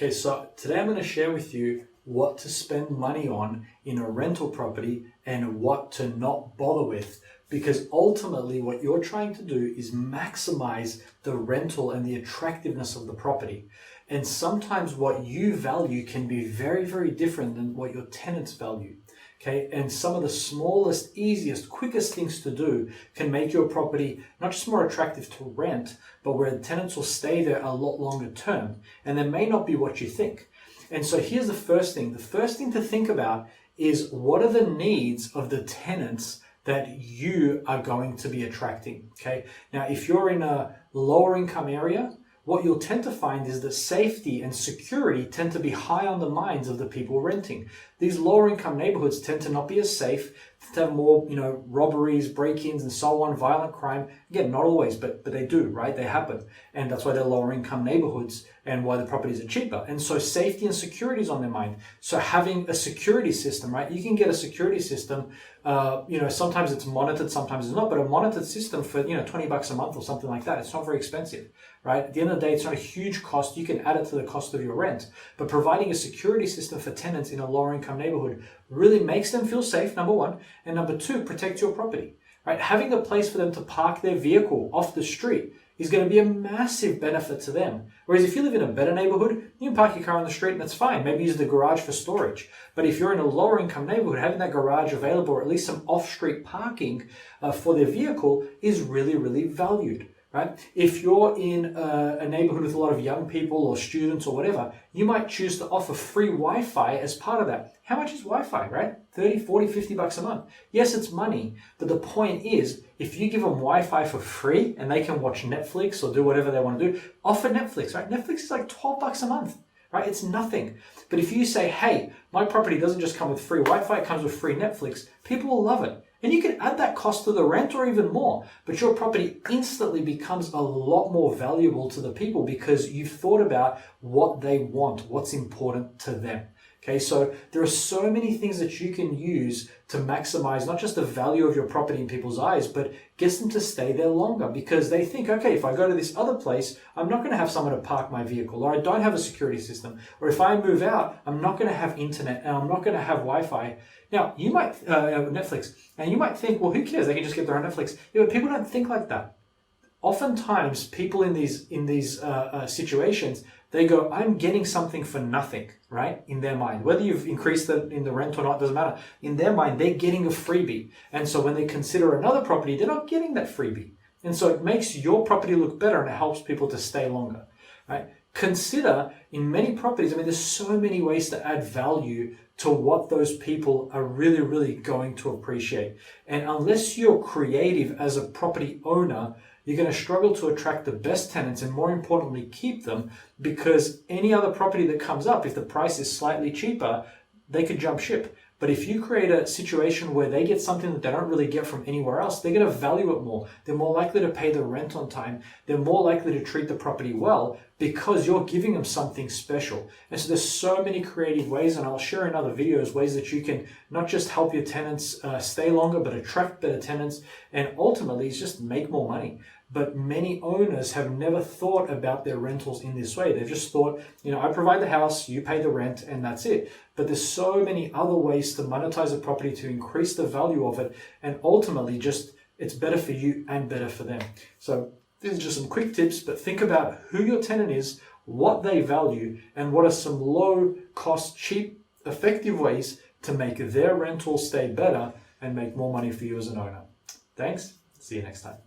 Okay, so today I'm going to share with you what to spend money on in a rental property and what to not bother with. Because ultimately what you're trying to do is maximize the rental and the attractiveness of the property. And sometimes what you value can be very, very different than what your tenants value. Okay, and some of the smallest, easiest, quickest things to do can make your property not just more attractive to rent, but where the tenants will stay there a lot longer term. And they may not be what you think. And so here's the first thing. The first thing to think about is what are the needs of the tenants that you are going to be attracting. Okay, now if you're in a lower income area, what you'll tend to find is that safety and security tend to be high on the minds of the people renting. These lower income neighborhoods tend to not be as safe, to have more, robberies, break-ins and so on, violent crime. Again, not always, but they do, right? They happen. And that's why they're lower income neighborhoods and why the properties are cheaper. And so safety and security is on their mind. So having a security system, right? You can get a security system, sometimes it's monitored, sometimes it's not, but a monitored system for, $20 a month or something like that. It's not very expensive, right? At the end of the day, it's not a huge cost. You can add it to the cost of your rent, but providing a security system for tenants in a lower income neighborhood really makes them feel safe, number one, and number two, protect your property, right? Having a place for them to park their vehicle off the street is going to be a massive benefit to them. Whereas if you live in a better neighborhood, you can park your car on the street and that's fine. Maybe use the garage for storage. But if you're in a lower income neighborhood, having that garage available or at least some off-street parking for their vehicle is really, really valued. Right? If you're in a neighborhood with a lot of young people or students or whatever, you might choose to offer free Wi-Fi as part of that. How much is Wi-Fi, right? 30, 40, $50 a month. Yes, it's money, but the point is, if you give them Wi-Fi for free and they can watch Netflix or do whatever they want to do, offer Netflix, right? Netflix is like $12 a month. Right? It's nothing. But if you say, hey, my property doesn't just come with free Wi-Fi, it comes with free Netflix, people will love it. And you can add that cost to the rent or even more, but your property instantly becomes a lot more valuable to the people because you've thought about what they want, what's important to them. Okay, so there are so many things that you can use to maximize not just the value of your property in people's eyes, but gets them to stay there longer because they think, okay, if I go to this other place, I'm not going to have someone to park my vehicle, or I don't have a security system, or if I move out, I'm not going to have internet and I'm not going to have Wi-Fi. Now, you might, Netflix, and you might think, well, who cares? They can just get their own Netflix. Yeah, but people don't think like that. Oftentimes, people in these situations, they go, I'm getting something for nothing, right? In their mind, whether you've increased in the rent or not, doesn't matter. In their mind, they're getting a freebie. And so when they consider another property, they're not getting that freebie. And so it makes your property look better and it helps people to stay longer, right? Consider in many properties, there's so many ways to add value to what those people are really, really going to appreciate. And unless you're creative as a property owner, you're going to struggle to attract the best tenants and more importantly, keep them, because any other property that comes up, if the price is slightly cheaper, they could jump ship. But if you create a situation where they get something that they don't really get from anywhere else, they're going to value it more. They're more likely to pay the rent on time. They're more likely to treat the property well because you're giving them something special. And so there's so many creative ways, and I'll share in other videos, ways that you can not just help your tenants stay longer, but attract better tenants, and ultimately just make more money. But many owners have never thought about their rentals in this way. They've just thought, I provide the house, you pay the rent, and that's it. But there's so many other ways to monetize a property to increase the value of it, and ultimately just it's better for you and better for them. So these are just some quick tips, but think about who your tenant is, what they value, and what are some low cost, cheap, effective ways to make their rental stay better and make more money for you as an owner. Thanks. See you next time.